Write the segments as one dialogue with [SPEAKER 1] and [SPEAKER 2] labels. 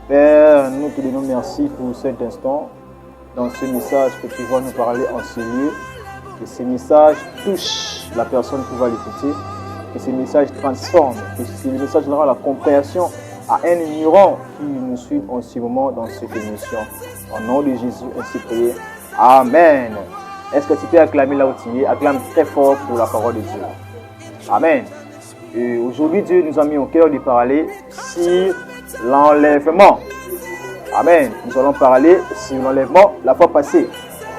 [SPEAKER 1] Père, nous te donnons merci pour cet instant, dans ce message que tu vas nous parler en ce lieu. Que ce message touche la personne qui va l'écouter, que ce message transforme, que ce message donnera la compréhension à un ignorant qui nous suit en ce moment dans cette émission. Au nom de Jésus, ainsi prié. Amen. Est-ce que tu peux acclamer là où tu es? Acclame très fort pour la parole de Dieu. Amen. Et aujourd'hui, Dieu nous a mis au cœur de parler sur l'enlèvement. Amen. Nous allons parler sur l'enlèvement la fois passée.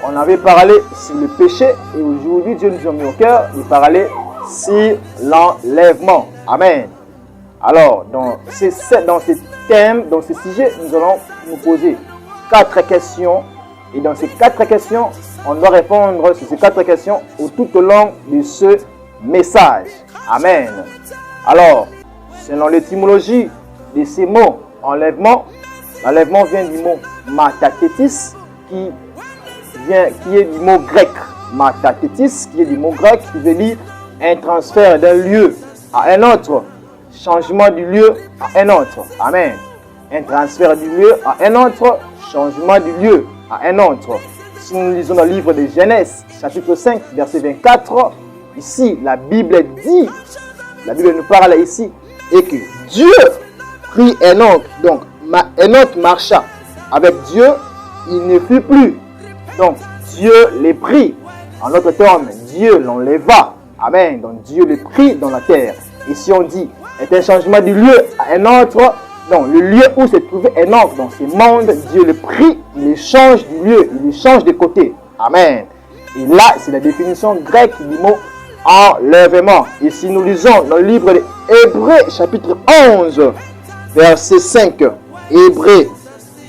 [SPEAKER 1] On avait parlé sur le péché et aujourd'hui, Dieu nous a mis au cœur de parler sur l'enlèvement. Amen. Alors, dans ce thème, dans ce sujet, nous allons nous poser 4 questions. Et dans ces 4 questions, on doit répondre sur ces 4 questions tout au long de ce message. Amen. Alors, selon l'étymologie de ces mots, enlèvement, l'enlèvement vient du mot matathetis, qui est du mot grec. Matathetis, qui est du mot grec, qui veut dire un transfert d'un lieu à un autre. Changement du lieu à un autre. Amen. Un transfert du lieu à un autre. Changement du lieu à un autre. Si nous lisons le livre de Genèse, chapitre 5, verset 24, ici, la Bible nous parle ici, et que Dieu prit Enoch. Donc, Enoch marcha avec Dieu, il ne fut plus. Donc, Dieu les prit. En d'autres termes, Dieu l'enleva. Amen. Donc, Dieu les prit dans la terre. Et si on dit, est un changement du lieu à un autre, donc le lieu où se trouvait Enoch dans ce monde, Dieu le prit, il les change du lieu, il les change de côté. Amen. Et là, c'est la définition grecque du mot enlèvement. Et si nous lisons dans le livre d'Hébreux, chapitre 11, verset 5, Hébreux,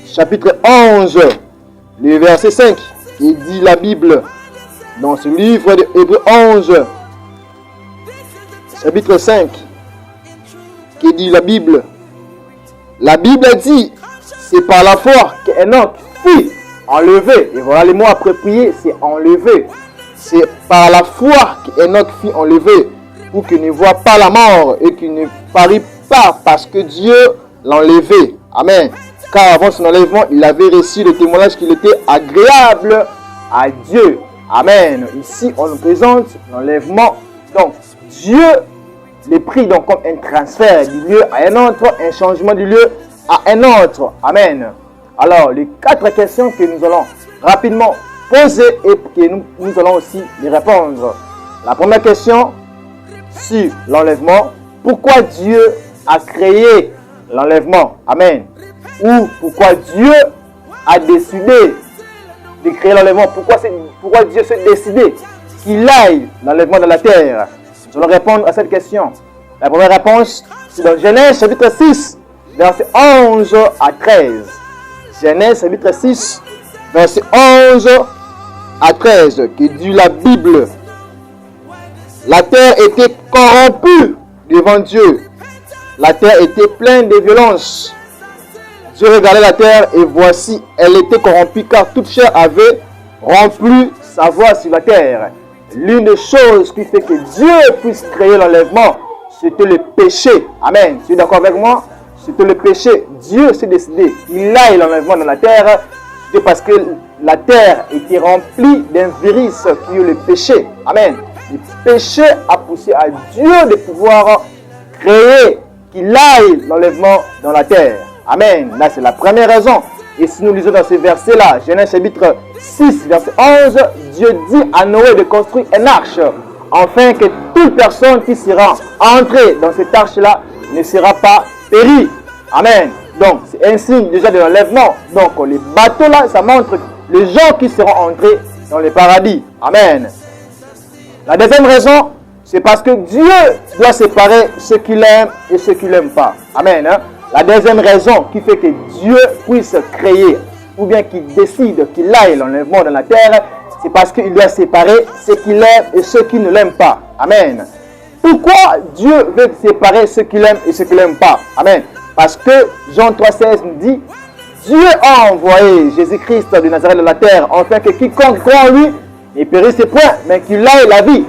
[SPEAKER 1] chapitre 11, le verset 5, il dit la Bible, dans ce livre d'Hébreux 11, chapitre 5, qui dit la Bible dit, c'est par la foi qu'Enoch fut enlevé. Et voilà les mots appropriés, c'est enlevé. C'est par la foi qu'Enoch fut enlevé pour qu'il ne voie pas la mort et qu'il ne parie pas parce que Dieu l'a enlevé. Amen. Car avant son enlèvement, il avait reçu le témoignage qu'il était agréable à Dieu. Amen. Ici, on nous présente l'enlèvement. Donc, Dieu les pris donc comme un transfert du lieu à un autre, un changement du lieu à un autre. Amen. Alors, les 4 questions que nous allons rapidement poser et que nous allons aussi les répondre. La première question sur l'enlèvement. Pourquoi Dieu a créé l'enlèvement? Amen. Ou pourquoi Dieu a décidé de créer l'enlèvement? Pourquoi Dieu s'est décidé qu'il aille l'enlèvement dans la terre? Nous allons répondre à cette question. La première réponse, c'est dans Genèse chapitre 6, verset 11 à 13. Genèse chapitre 6, verset 11 à 13, qui dit la Bible. La terre était corrompue devant Dieu. La terre était pleine de violence. Dieu regardait la terre et voici, elle était corrompue car toute chair avait rempli sa voix sur la terre. L'une des choses qui fait que Dieu puisse créer l'enlèvement, c'était le péché. Amen. Tu es d'accord avec moi? C'était le péché. Dieu s'est décidé qu'il aille l'enlèvement dans la terre. C'était parce que la terre était remplie d'un virus qui est le péché. Amen. Le péché a poussé à Dieu de pouvoir créer qu'il aille l'enlèvement dans la terre. Amen. Là, c'est la première raison. Et si nous lisons dans ces versets-là, Genèse chapitre 6, verset 11, Dieu dit à Noé de construire une arche, afin que toute personne qui sera entrée dans cette arche-là ne sera pas périe. Amen. Donc, c'est un signe déjà de l'enlèvement. Donc, les bateaux-là, ça montre les gens qui seront entrés dans le paradis. Amen. La deuxième raison, c'est parce que Dieu doit séparer ceux qu'il aime et ceux qu'il n'aime pas. Amen. La deuxième raison qui fait que Dieu puisse créer ou bien qu'il décide qu'il aille l'enlèvement dans la terre, c'est parce qu'il doit séparer ceux qu'il aime et ceux qui ne l'aiment pas. Amen. Pourquoi Dieu veut séparer ceux qu'il aime et ceux qui ne l'aiment pas? Amen. Parce que Jean 3,16 nous dit, Dieu a envoyé Jésus-Christ de Nazareth dans la terre, afin que quiconque croit en lui ne périsse point, mais qu'il aille la vie.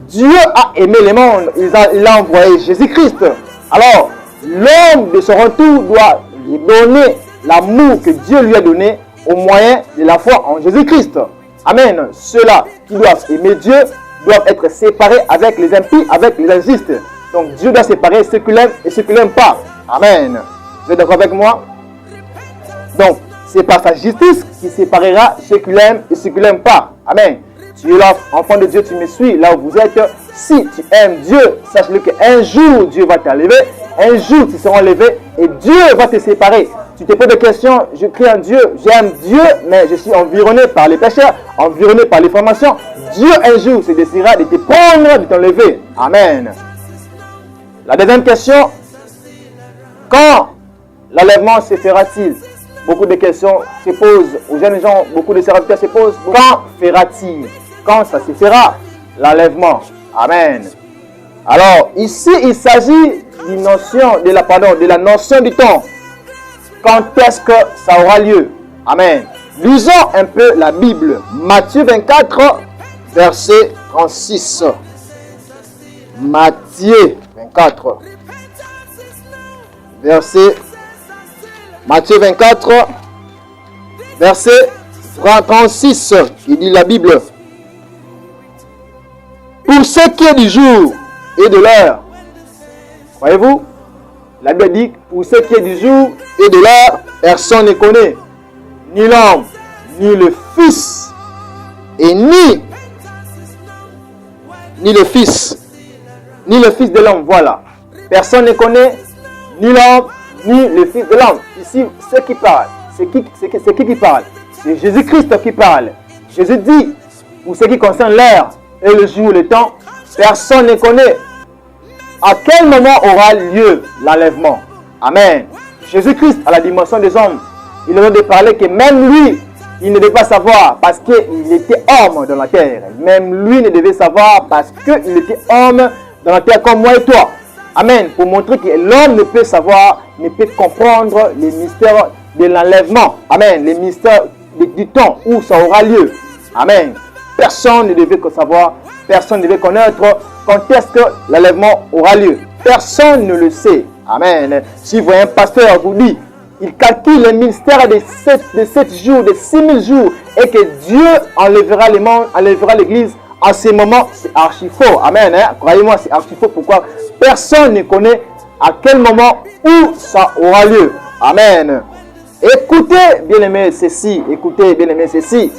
[SPEAKER 1] Dieu a aimé le monde, il a envoyé Jésus-Christ. Alors, l'homme de son retour doit et donner l'amour que Dieu lui a donné au moyen de la foi en Jésus-Christ. Amen. Ceux-là qui doivent aimer Dieu doivent être séparés avec les impies, avec les injustes. Donc Dieu doit séparer ceux qui l'aiment et ceux qui ne l'aiment pas. Amen. Vous êtes d'accord avec moi? Donc, c'est par sa justice qui séparera ceux qui l'aiment et ceux qui ne l'aiment pas. Amen. Tu es là, enfant de Dieu, tu me suis là où vous êtes. Si tu aimes Dieu, sache-le qu'un jour Dieu va t'enlever, un jour tu seras enlevé et Dieu va te séparer. Tu te poses des questions, je crie en Dieu, j'aime Dieu, mais je suis environné par les pécheurs, environné par les formations. Dieu un jour se décidera de te prendre, de t'enlever. Amen. La deuxième question, quand l'enlèvement se fera-t-il? Beaucoup de questions se posent aux jeunes gens, beaucoup de serviteurs se posent. Quand fera-t-il? Quand ça se fera, l'enlèvement? Amen. Alors, ici, il s'agit d'une notion de la notion du temps. Quand est-ce que ça aura lieu? Amen. Lisons un peu la Bible. Matthieu 24, verset 36. Matthieu 24, Matthieu 24, verset 36, qui dit la Bible. Pour ce qui est du jour et de l'heure, voyez-vous, la Bible dit, pour ce qui est du jour et de l'heure, personne ne connaît, ni l'homme, ni le Fils, et ni le Fils, ni le Fils de l'homme, voilà. Personne ne connaît, ni l'homme, ni le Fils de l'homme. Ici, ceux qui parlent, c'est qui parle? C'est Jésus-Christ qui parle. Jésus dit, pour ce qui concerne l'heure et le jour, le temps, personne ne connaît. À quel moment aura lieu l'enlèvement? Amen. Jésus-Christ, à la dimension des hommes, il aurait de parler que même lui, il ne devait pas savoir parce qu'il était homme dans la terre. Même lui ne devait savoir parce qu'il était homme dans la terre comme moi et toi. Amen. Pour montrer que l'homme ne peut savoir, ne peut comprendre les mystères de l'enlèvement. Amen. Les mystères du temps où ça aura lieu. Amen. Personne ne devait savoir, personne ne devait connaître quand est-ce que l'enlèvement aura lieu. Personne ne le sait. Amen. Si vous voyez un pasteur vous dit, il calcule les mystères de 7 jours, de 6000 jours, et que Dieu enlèvera les mondes, enlèvera l'église, en ce moment, c'est archi faux. Amen. Hein? Croyez-moi, c'est archi faux. Pourquoi? Personne ne connaît à quel moment où ça aura lieu. Amen. Écoutez, bien-aimés, ceci. Écoutez, bien-aimés, ceci.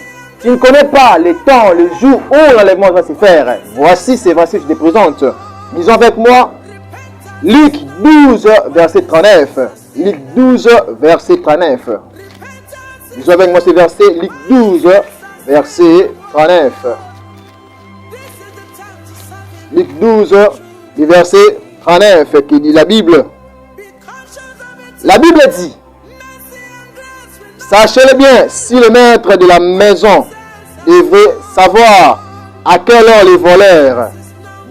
[SPEAKER 1] Tu ne connais pas le temps, le jour où l'enlèvement va se faire. Voici ces versets que je te présente. Lisons avec moi Luc 12, verset 39. Luc 12, verset 39. Lisons avec moi ces versets. Luc 12, verset 39. Luc 12, verset 39, qui dit la Bible. La Bible dit, sachez-le bien, si le maître de la maison devait savoir à quelle heure les voleurs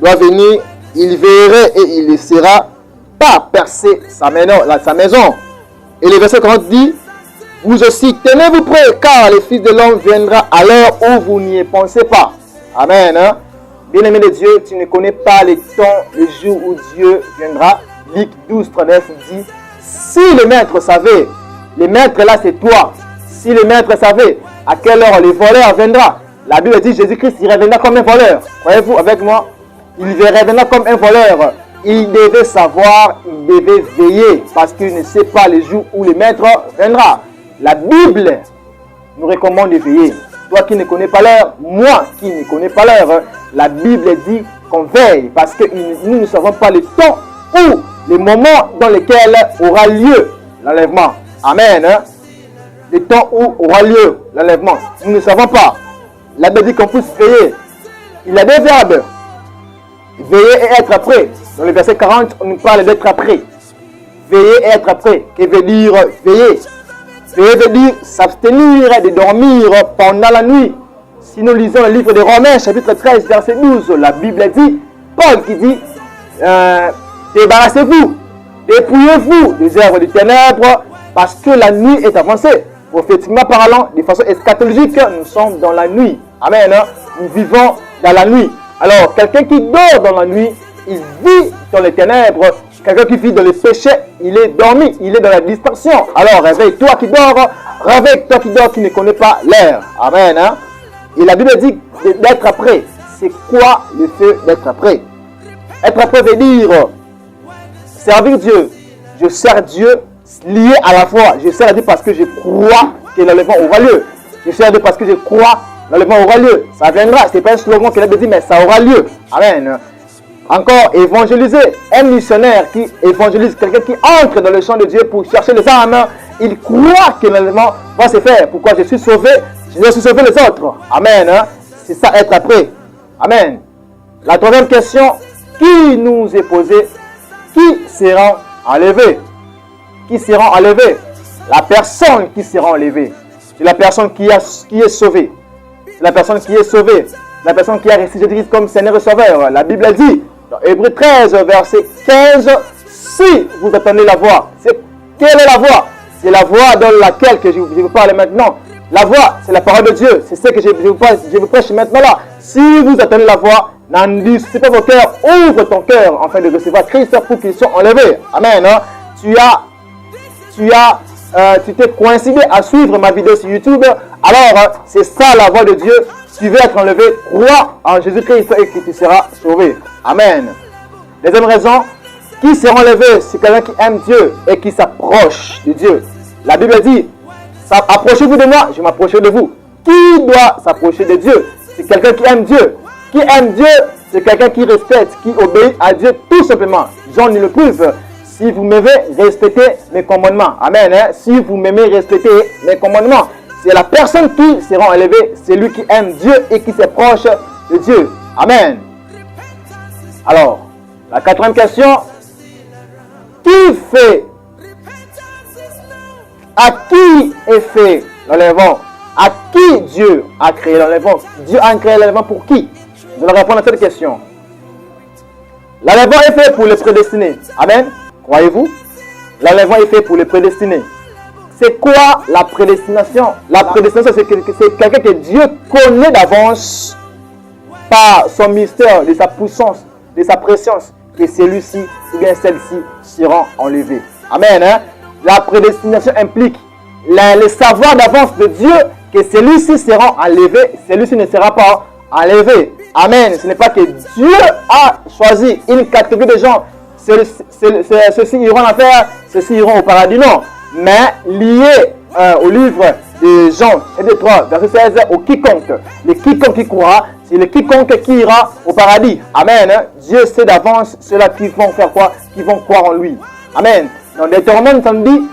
[SPEAKER 1] doivent venir, il veillerait et il ne laissera pas percer sa maison. Et le verset 40 dit, vous aussi tenez-vous prêts, car le Fils de l'homme viendra à l'heure où vous n'y pensez pas. Amen. Hein? Bien-aimé de Dieu, tu ne connais pas le temps, le jour où Dieu viendra. Luc 12, 39 dit, si le maître savait, le maître là c'est toi, si le maître savait à quelle heure les voleurs viendra, la Bible dit Jésus-Christ il reviendra comme un voleur. Croyez-vous avec moi? Il reviendra comme un voleur. Il devait savoir, il devait veiller parce qu'il ne sait pas le jour où le maître viendra. La Bible nous recommande de veiller. Toi qui ne connais pas l'heure, moi qui ne connais pas l'heure, la Bible dit qu'on veille parce que nous ne savons pas le temps ou le moment dans lequel aura lieu l'enlèvement. Amen. Hein? Le temps où aura lieu l'enlèvement. Nous ne savons pas. La Bible dit qu'on puisse veiller. Il y a des verbes. Veiller et être prêt. Dans le verset 40, on nous parle d'être prêt. Veiller et être prêt. Que veut dire veiller? Veiller veut dire s'abstenir de dormir pendant la nuit. Si nous lisons le livre de Romains, chapitre 13, verset 12, la Bible dit, Paul qui dit, débarrassez-vous, dépouillez-vous des œuvres des ténèbres, parce que la nuit est avancée. Prophétiquement parlant, de façon eschatologique, nous sommes dans la nuit. Amen. Hein? Nous vivons dans la nuit. Alors, quelqu'un qui dort dans la nuit, il vit dans les ténèbres, Quelqu'un qui vit dans le péché, il est dormi, il est dans la distorsion. Alors réveille-toi qui dors, réveille-toi qui dors, qui ne connaît pas l'air. Amen. Hein? Et la Bible dit d'être prêt. C'est quoi le fait d'être prêt? Être prêt veut dire servir Dieu. Je sers Dieu lié à la foi. Je sers Dieu parce que je crois que l'enlèvement aura lieu. Je sers Dieu parce que je crois que l'enlèvement aura lieu. Ça viendra. Ce n'est pas un slogan que la Bible dit, mais ça aura lieu. Amen. Encore, évangéliser. Un missionnaire qui évangélise, quelqu'un qui entre dans le champ de Dieu pour chercher les âmes, il croit que l'enlèvement va se faire. Pourquoi je suis sauvé? Je dois sauver les autres. Amen. Hein? C'est ça, être prêt. Amen. La troisième question qui nous est posée, qui sera enlevé? Qui sera enlevé? La personne qui sera enlevée. C'est la personne qui est sauvée. C'est la personne qui est sauvée. La personne qui a reçu Jésus-Christ comme Seigneur et Sauveur. La Bible dit, dans Hébreux 13, verset 15, si vous attendez la voix, quelle est la voix? C'est la voix dans laquelle je vous parle maintenant. La voix, c'est la parole de Dieu. C'est ce que je vous prêche maintenant là. Si vous attendez la voix, n'endurcissez pas vos cœurs. Ouvre ton cœur afin de recevoir Christ pour qu'ils soient enlevés. Amen. Hein? Tu t'es coïncidé à suivre ma vidéo sur YouTube. Alors, c'est ça la voix de Dieu. Tu veux être enlevé, crois en Jésus-Christ et que tu seras sauvé. Amen. Deuxième raison, qui sera enlevé? C'est quelqu'un qui aime Dieu et qui s'approche de Dieu. La Bible dit, approchez-vous de moi, je m'approcherai de vous. Qui doit s'approcher de Dieu? C'est quelqu'un qui aime Dieu. Qui aime Dieu, c'est quelqu'un qui respecte, qui obéit à Dieu tout simplement. Jean nous le prouve. Si vous m'aimez, respectez mes commandements. Amen. Hein? Si vous m'aimez, respectez mes commandements. C'est la personne qui sera enlevée, c'est lui qui aime Dieu et qui s'approche de Dieu. Amen. Alors, la quatrième question. Qui fait? À qui est fait l'enlèvement? À qui Dieu a créé l'enlèvement? Dieu a créé l'enlèvement pour qui? Je vais répondre à cette question. L'enlèvement est fait pour les prédestinés. Amen. Croyez-vous? L'enlèvement est fait pour les prédestinés. C'est quoi la prédestination? La prédestination, c'est quelqu'un que Dieu connaît d'avance par son mystère, de sa puissance, de sa présence, que celui-ci ou bien celle-ci seront enlevés. Amen. Hein? La prédestination implique le savoir d'avance de Dieu que celui-ci sera enlevé, celui-ci ne sera pas enlevé. Amen. Ce n'est pas que Dieu a choisi une catégorie de gens. Ceux-ci iront en enfer, ceux-ci iront au paradis. Non. Mais lié au livre de Jean, chapitre 3, verset 16, au quiconque. Le quiconque qui croira, c'est le quiconque qui ira au paradis. Amen. Dieu sait d'avance ceux-là qui vont faire quoi? Qui vont croire en lui. Amen. Dans Deutéronome, ça nous dit,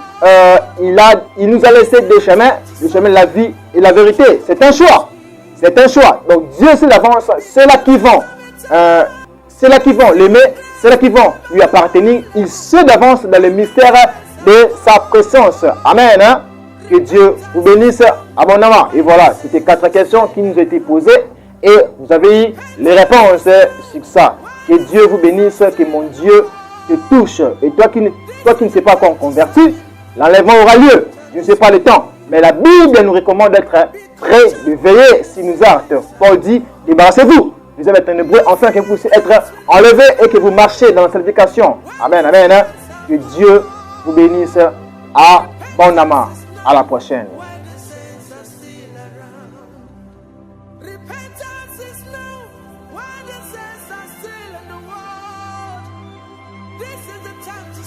[SPEAKER 1] il nous a laissé des chemins, le chemin de la vie et la vérité. C'est un choix. C'est un choix. Donc Dieu sait d'avance ceux-là qui vont. Ceux-là qui vont l'aimer, ceux-là qui vont lui appartenir. Il sait d'avance dans le mystère de sa présence. Amen. Hein? Que Dieu vous bénisse abondamment. Et voilà, c'était 4 questions qui nous ont été posées. Et vous avez eu les réponses sur ça. Que Dieu vous bénisse, que mon Dieu te touche. Et toi qui ne sais pas quand convertir, l'enlèvement aura lieu. Je ne sais pas le temps. Mais la Bible nous recommande d'être prêt, de veiller si nous actes. Paul dit, débarrassez-vous. Vous êtes ténébreux, enfin que vous puissiez être enlevé et que vous marchez dans la sanctification. Amen, amen. Hein? Que Dieu vous bénisse abondamment. À la prochaine.
[SPEAKER 2] This is the time to